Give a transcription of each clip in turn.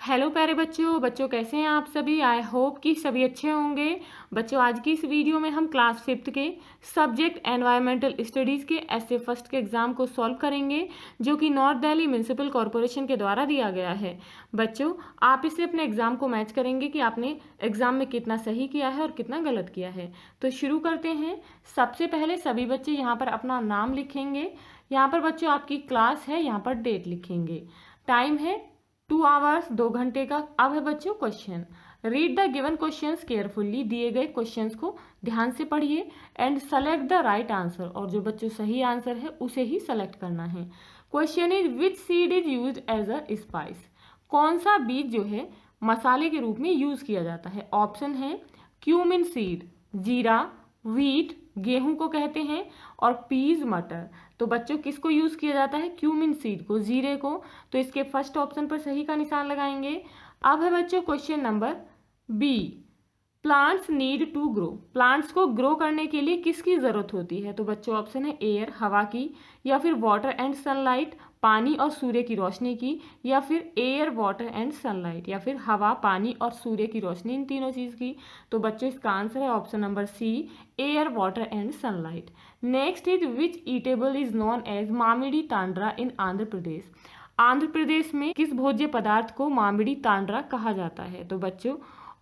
Hello प्यारे बच्चों कैसे हैं आप सभी। आई होप कि सभी अच्छे होंगे। बच्चों आज की इस वीडियो में हम क्लास 5th के सब्जेक्ट एनवायरमेंटल स्टडीज़ के एसए फर्स्ट के एग्ज़ाम को सॉल्व करेंगे, जो कि नॉर्थ दिल्ली म्यूनिसिपल कॉरपोरेशन के द्वारा दिया गया है। बच्चों आप इससे अपने एग्ज़ाम को मैच करेंगे कि आपने एग्ज़ाम में कितना सही किया है और कितना गलत किया है। तो शुरू करते हैं। सबसे पहले सभी बच्चे यहाँ पर अपना नाम लिखेंगे। यहाँ पर बच्चों आपकी क्लास है, यहाँ पर डेट लिखेंगे। टाइम है 2 आवर्स, 2 घंटे का। अब है बच्चों question. Read the given questions carefully, दिए गए क्वेश्चंस को ध्यान से पढ़िए and select the right answer, और जो बच्चों सही आंसर है उसे ही सेलेक्ट करना है। Question is which seed is used as a spice, कौन सा बीज जो है मसाले के रूप में यूज किया जाता है। ऑप्शन है क्यूमिन सीड, जीरा, व्हीट गेहूं को कहते हैं, और पीज मटर। तो बच्चों किसको यूज किया जाता है, क्यूमिन सीड को, जीरे को। तो इसके फर्स्ट ऑप्शन पर सही का निशान लगाएंगे। अब है बच्चों question number B, plants need to grow, plants को ग्रो करने के लिए किसकी जरूरत होती है। तो बच्चों ऑप्शन है एयर हवा की, या फिर वाटर एंड सनलाइट पानी और सूर्य की रोशनी की, या फिर एयर वाटर एंड सनलाइट, या फिर हवा पानी और सूर्य की रोशनी, इन तीनों चीज की। तो बच्चों इसका आंसर है option number C, air water and sunlight. Next is which eatable is known as mamidi tandra in Andhra Pradesh, Andhra Pradesh में किस भोज्य पदार्थ को मामिडी तांड्रा कहा जाता है। तो बच्चों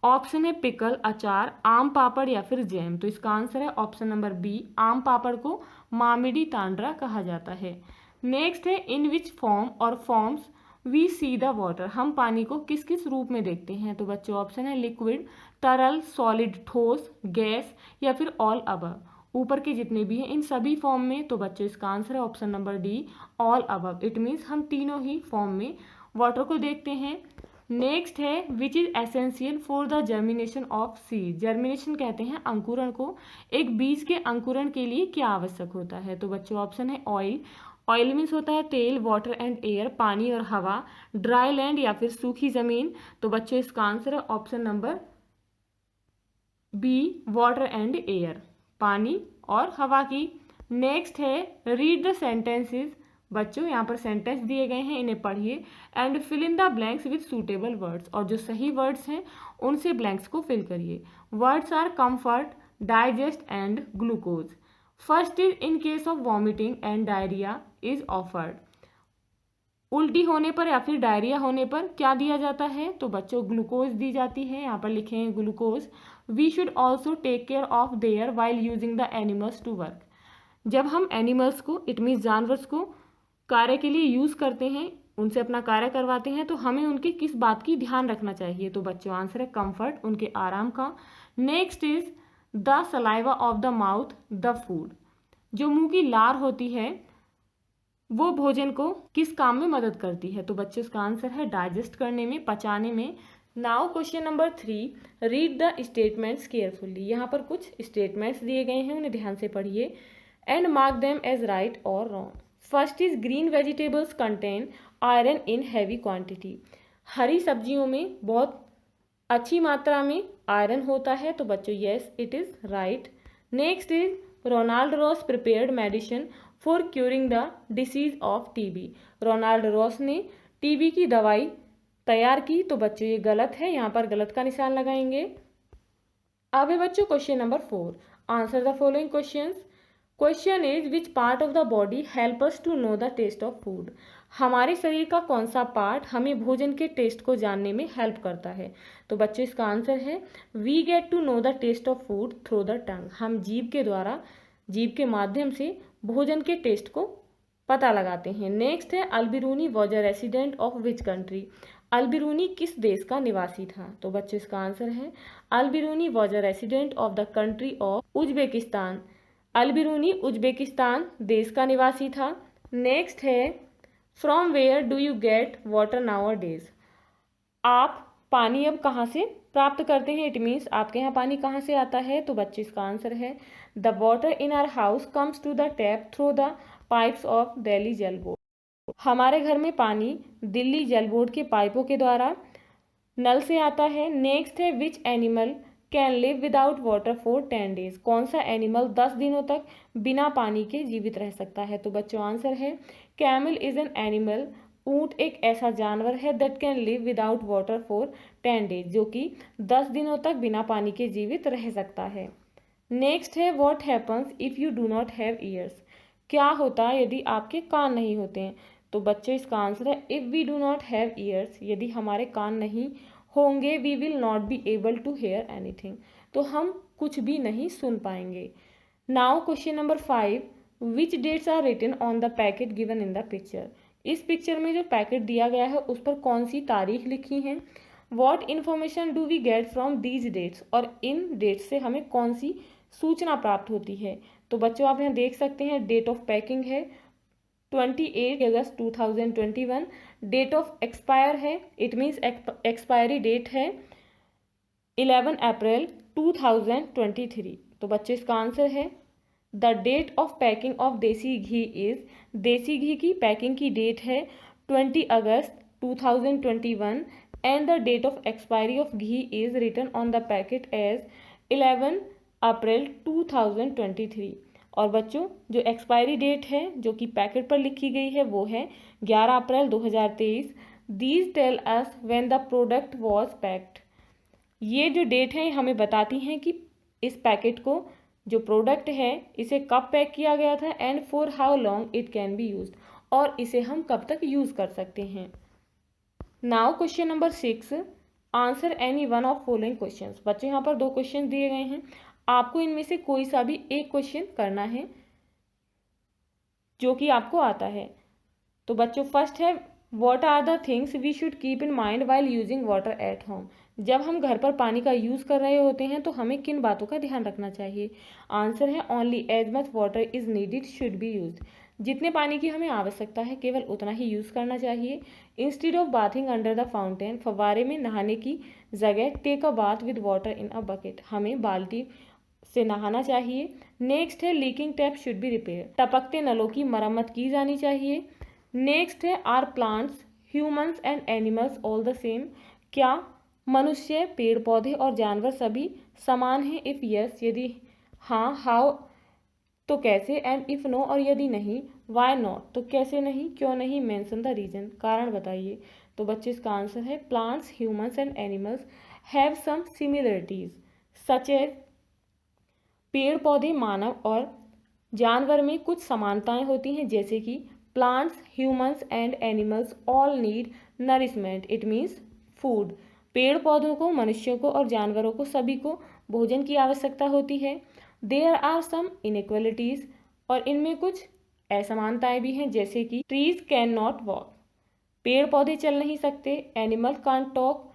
ऑप्शन है पिकल अचार, आम पापड़, या फिर जैम। तो इसका आंसर है ऑप्शन नंबर बी, आम पापड़ को मामिडी तांड्रा कहा जाता है। नेक्स्ट है इन विच फॉर्म और forms we see the water, हम पानी को किस किस रूप में देखते हैं। तो बच्चों ऑप्शन है लिक्विड, तरल, सॉलिड, ठोस, गैस, या फिर ऑल अबव। ऊपर के जितने भी हैं इन सभी फॉर्म में। तो बच्चों इसका आंसर है option number D, all above. It means हम तीनों ही फॉर्म में वाटर को देखते हैं। नेक्स्ट है which is essential for the germination of seed, germination कहते हैं अंकुरण को, एक बीज के अंकुरण के लिए क्या आवश्यक होता है। तो बच्चों ऑप्शन है ऑयल, ऑयल मीन्स होता है तेल, वाटर एंड एयर पानी और हवा, ड्राई लैंड या फिर सूखी जमीन। तो बच्चों इसका आंसर है option number B, water and air पानी और हवा की। नेक्स्ट है रीड द सेंटेंसेस, बच्चों यहाँ पर सेंटेंस दिए गए हैं, इन्हें पढ़िए and fill in the blanks with suitable words, और जो सही वर्ड्स हैं उनसे ब्लैंक्स को फिल करिए। Words are comfort, digest and glucose. First is in case of vomiting and diarrhoea is offered, उल्टी होने पर या फिर डायरिया होने पर क्या दिया जाता है। तो बच्चों ग्लूकोज दी जाती है, यहाँ पर लिखेंगे glucose. We should also take care of their while using the animals to work, जब हम एनिमल्स को इट मीन्स जानवर्स को कार्य के लिए यूज करते हैं, उनसे अपना कार्य करवाते हैं, तो हमें उनके किस बात की ध्यान रखना चाहिए। तो बच्चों आंसर है कंफर्ट, उनके आराम का। Next is the saliva of the mouth the food, जो मुंह की लार होती है वो भोजन को किस काम में मदद करती है। तो बच्चों इसका आंसर है डाइजेस्ट करने में, पचाने में। Now question number 3, read the statements carefully, यहाँ पर कुछ स्टेटमेंट्स दिए गए हैं, उन्हें ध्यान से पढ़िए and mark them as right और wrong. First is green vegetables contain iron in heavy quantity, हरी सब्जियों में बहुत अच्छी मात्रा में आयरन होता है। तो बच्चों yes it is right. Next is Ronald Ross prepared medicine for curing the disease of TB, Ronald Ross ने टीबी की दवाई तैयार की। तो बच्चों ये गलत है, यहाँ पर गलत का निशान लगाएंगे। अब है बच्चों question number 4, answer the following questions. Question is which part of the body help us to know the taste of food, हमारे शरीर का कौन सा पार्ट हमें भोजन के टेस्ट को जानने में हेल्प करता है। तो बच्चों इसका आंसर है we get to know the taste of food through the tongue, हम जीभ के द्वारा, जीभ के माध्यम से भोजन के टेस्ट को पता लगाते हैं। नेक्स्ट है Alberuni was a resident of which country, Alberuni किस देश का निवासी था। तो बच्चों इसका आंसर है Alberuni was a resident of the country of Uzbekistan, Alberuni Uzbekistan देश का निवासी था। नेक्स्ट है from where do you get water nowadays, आप पानी अब कहाँ से प्राप्त करते हैं, इट मीन्स आपके यहाँ पानी कहाँ से आता है। तो बच्चे इसका आंसर है the water in our house comes to the tap through the pipes of Delhi Jal Board, हमारे घर में पानी दिल्ली जल बोर्ड के पाइपों के द्वारा नल से आता है। नेक्स्ट है which animal can live without water for 10 days, कौन सा एनिमल 10 दिनों तक बिना पानी के जीवित रह सकता है। तो बच्चों आंसर है कैमल इज एन एनिमल ऊँट एक ऐसा जानवर है that can live without water for 10 days, जो कि 10 दिनों तक बिना पानी के जीवित रह सकता है। नेक्स्ट है what happens if you do not have years. क्या होता है यदि आपके कान नहीं होते हैं? तो बच्चों इसका आंसर है if we do not have ears, यदि हमारे कान नहीं होंगे we will not be able to hear anything, तो हम कुछ भी नहीं सुन पाएंगे। Now question number 5, which dates are written on the packet given in the picture. इस पिक्चर में जो पैकेट दिया गया है उस पर कौन सी तारीख लिखी है। What information do we get from these dates, और इन डेट्स से हमें कौन सी सूचना प्राप्त होती है। तो बच्चों आप यहाँ देख सकते हैं डेट ऑफ पैकिंग है 28 अगस्त 2021, डेट ऑफ एक्सपायर है, इट मीन्स एक्सपायरी डेट है 11 अप्रैल 2023। तो बच्चों इसका आंसर है the date of packing of desi ghee is, देसी घी की पैकिंग की डेट है 20 अगस्त 2021 and the date of expiry of ghee is written on the packet as 11 अप्रैल 2023। और बच्चों जो एक्सपायरी डेट है जो कि पैकेट पर लिखी गई है वो है 11 अप्रैल 2023। These tell us when the product was packed. ये जो डेट है हमें बताती हैं कि इस पैकेट को जो प्रोडक्ट है इसे कब पैक किया गया था and for how long it can be used, और इसे हम कब तक यूज़ कर सकते हैं। Now question number 6, answer any one of following questions. बच्चों यहाँ पर 2 क्वेश्चन दिए गए हैं, आपको इनमें से कोई सा भी एक क्वेश्चन करना है जो कि आपको आता है। तो बच्चों फर्स्ट है what are the things we should keep in mind while using water at home. जब हम घर पर पानी का यूज़ कर रहे होते हैं तो हमें किन बातों का ध्यान रखना चाहिए। आंसर है only as much water is needed should be used. जितने पानी की हमें आवश्यकता है केवल उतना ही यूज़ करना चाहिए। Instead of bathing under the fountain, फव्वारे में नहाने की जगह take a bath with water in a bucket, हमें बाल्टी से नहाना चाहिए। नेक्स्ट है leaking tap should be repair, टपकते नलों की मरम्मत की जानी चाहिए। नेक्स्ट है are plants humans and animals all the same, क्या मनुष्य पेड़ पौधे और जानवर सभी समान हैं। इफ़ यस, यदि हाँ हाउ तो कैसे, एंड इफ़ नो और यदि नहीं वाई नॉट तो कैसे नहीं, क्यों नहीं, मेंशन द रीजन कारण बताइए। तो बच्चे इसका आंसर है plants humans and animals have some similarities such as, पेड़ पौधे मानव और जानवर में कुछ समानताएं होती हैं जैसे कि plants humans and animals all need nourishment, it means food. पेड़ पौधों को, मनुष्यों को और जानवरों को सभी को भोजन की आवश्यकता होती है। देयर आर सम इनइक्वलिटीज, और इनमें कुछ असमानताएं भी हैं जैसे कि ट्रीज कैन नॉट वॉक, पेड़ पौधे चल नहीं सकते। एनिमल कांट टॉक,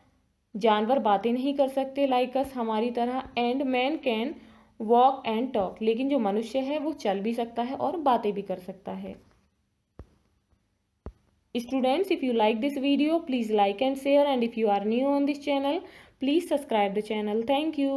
जानवर बातें नहीं कर सकते लाइक अस हमारी तरह। And man can walk and talk, लेकिन जो मनुष्य है वो चल भी सकता है और बातें भी कर सकता है। Students, if you like this video, please like and share, and if you are new on this channel, please subscribe the channel. Thank you.